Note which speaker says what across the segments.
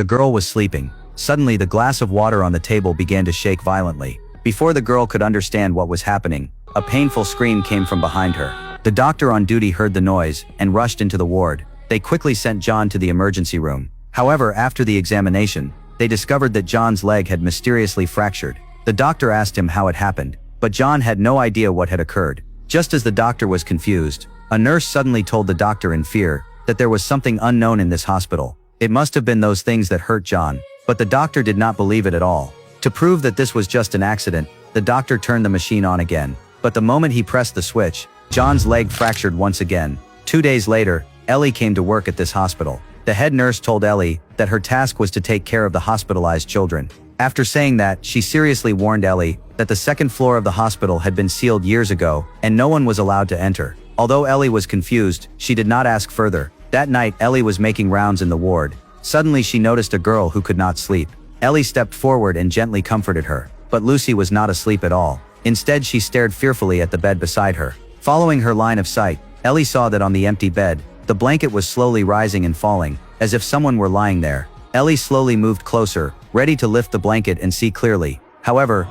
Speaker 1: The girl was sleeping. Suddenly, the glass of water on the table began to shake violently. Before the girl could understand what was happening, a painful scream came from behind her. The doctor on duty heard the noise and rushed into the ward. They quickly sent John to the emergency room. However, after the examination, they discovered that John's leg had mysteriously fractured. The doctor asked him how it happened, but John had no idea what had occurred. Just as the doctor was confused, a nurse suddenly told the doctor in fear that there was something unknown in this hospital. It must have been those things that hurt John, but the doctor did not believe it at all. To prove that this was just an accident, the doctor turned the machine on again. But the moment he pressed the switch, John's leg fractured once again. 2 days later, Ellie came to work at this hospital. The head nurse told Ellie that her task was to take care of the hospitalized children. After saying that, she seriously warned Ellie that the second floor of the hospital had been sealed years ago and no one was allowed to enter. Although Ellie was confused, she did not ask further. That night, Ellie was making rounds in the ward. Suddenly, she noticed a girl who could not sleep. Ellie stepped forward and gently comforted her. But Lucy was not asleep at all. Instead, she stared fearfully at the bed beside her. Following her line of sight, Ellie saw that on the empty bed, the blanket was slowly rising and falling, as if someone were lying there. Ellie slowly moved closer, ready to lift the blanket and see clearly. However,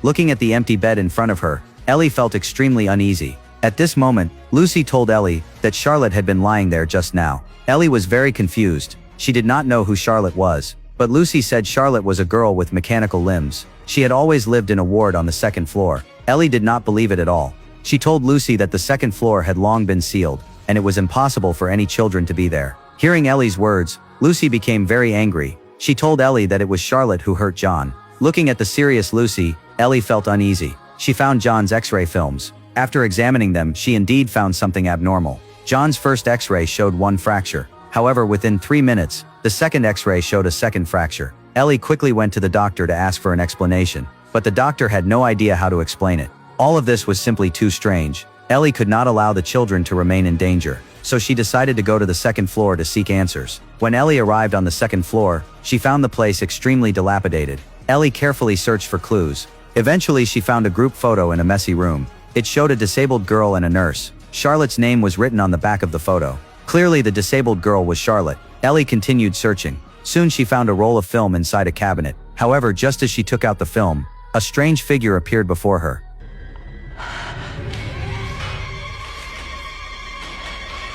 Speaker 1: looking at the empty bed in front of her, Ellie felt extremely uneasy. At this moment, Lucy told Ellie that Charlotte had been lying there just now. Ellie was very confused. She did not know who Charlotte was, but Lucy said Charlotte was a girl with mechanical limbs. She had always lived in a ward on the second floor. Ellie did not believe it at all. She told Lucy that the second floor had long been sealed, and it was impossible for any children to be there. Hearing Ellie's words, Lucy became very angry. She told Ellie that it was Charlotte who hurt John. Looking at the serious Lucy, Ellie felt uneasy. She found John's X-ray films. After examining them, she indeed found something abnormal. John's first X-ray showed one fracture. However, within 3 minutes, the second X-ray showed a second fracture. Ellie quickly went to the doctor to ask for an explanation, but the doctor had no idea how to explain it. All of this was simply too strange. Ellie could not allow the children to remain in danger, so she decided to go to the second floor to seek answers. When Ellie arrived on the second floor, she found the place extremely dilapidated. Ellie carefully searched for clues. Eventually, she found a group photo in a messy room. It showed a disabled girl and a nurse. Charlotte's name was written on the back of the photo. Clearly, the disabled girl was Charlotte. Ellie continued searching. Soon she found a roll of film inside a cabinet. However, just as she took out the film, a strange figure appeared before her.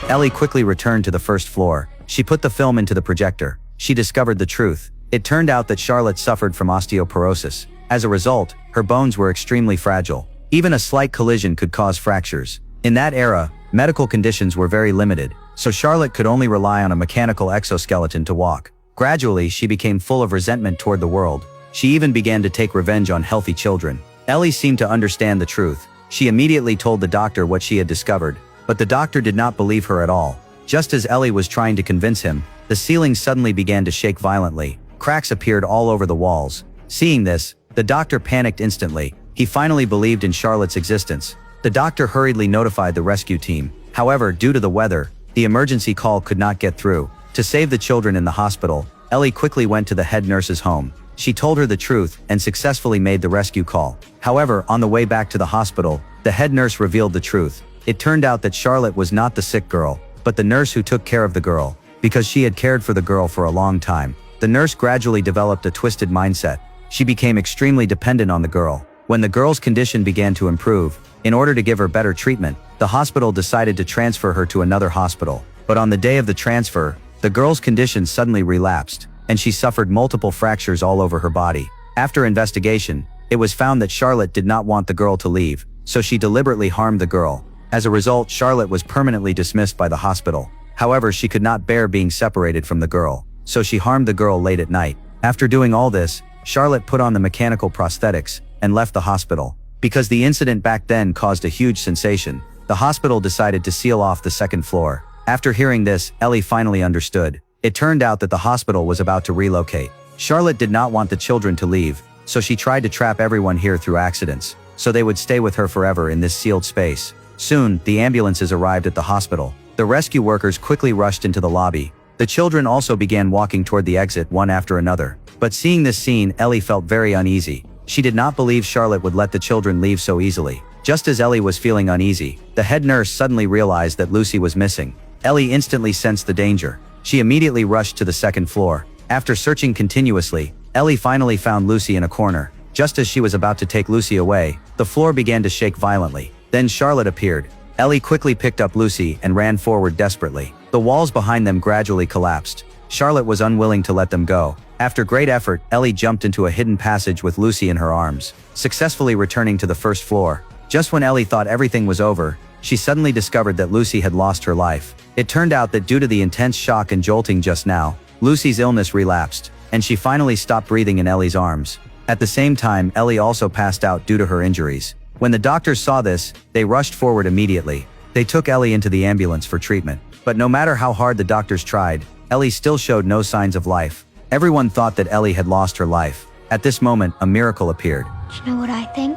Speaker 1: Ellie quickly returned to the first floor. She put the film into the projector. She discovered the truth. It turned out that Charlotte suffered from osteoporosis. As a result, her bones were extremely fragile. Even a slight collision could cause fractures. In that era, medical conditions were very limited, so Charlotte could only rely on a mechanical exoskeleton to walk. Gradually, she became full of resentment toward the world. She even began to take revenge on healthy children. Ellie seemed to understand the truth. She immediately told the doctor what she had discovered, but the doctor did not believe her at all. Just as Ellie was trying to convince him, the ceiling suddenly began to shake violently. Cracks appeared all over the walls. Seeing this, the doctor panicked instantly. He finally believed in Charlotte's existence. The doctor hurriedly notified the rescue team. However, due to the weather, the emergency call could not get through. To save the children in the hospital, Ellie quickly went to the head nurse's home. She told her the truth and successfully made the rescue call. However, on the way back to the hospital, the head nurse revealed the truth. It turned out that Charlotte was not the sick girl, but the nurse who took care of the girl. Because she had cared for the girl for a long time, the nurse gradually developed a twisted mindset. She became extremely dependent on the girl. When the girl's condition began to improve, in order to give her better treatment, the hospital decided to transfer her to another hospital. But on the day of the transfer, the girl's condition suddenly relapsed, and she suffered multiple fractures all over her body. After investigation, it was found that Charlotte did not want the girl to leave, so she deliberately harmed the girl. As a result, Charlotte was permanently dismissed by the hospital. However, she could not bear being separated from the girl, so she harmed the girl late at night. After doing all this, Charlotte put on the mechanical prosthetics and left the hospital. Because the incident back then caused a huge sensation, the hospital decided to seal off the second floor. After hearing this, Ellie finally understood. It turned out that the hospital was about to relocate. Charlotte did not want the children to leave, so she tried to trap everyone here through accidents, so they would stay with her forever in this sealed space. Soon, the ambulances arrived at the hospital. The rescue workers quickly rushed into the lobby. The children also began walking toward the exit one after another. But seeing this scene, Ellie felt very uneasy. She did not believe Charlotte would let the children leave so easily. Just as Ellie was feeling uneasy, the head nurse suddenly realized that Lucy was missing. Ellie instantly sensed the danger. She immediately rushed to the second floor. After searching continuously, Ellie finally found Lucy in a corner. Just as she was about to take Lucy away, the floor began to shake violently. Then Charlotte appeared. Ellie quickly picked up Lucy and ran forward desperately. The walls behind them gradually collapsed. Charlotte was unwilling to let them go. After great effort, Ellie jumped into a hidden passage with Lucy in her arms, successfully returning to the first floor. Just when Ellie thought everything was over, she suddenly discovered that Lucy had lost her life. It turned out that due to the intense shock and jolting just now, Lucy's illness relapsed, and she finally stopped breathing in Ellie's arms. At the same time, Ellie also passed out due to her injuries. When the doctors saw this, they rushed forward immediately. They took Ellie into the ambulance for treatment. But no matter how hard the doctors tried, Ellie still showed no signs of life. Everyone thought that Ellie had lost her life. At this moment, a miracle appeared.
Speaker 2: Do you know what I think?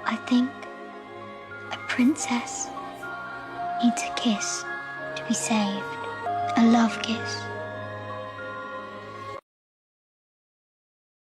Speaker 2: I think a princess needs a kiss to be saved. A love kiss.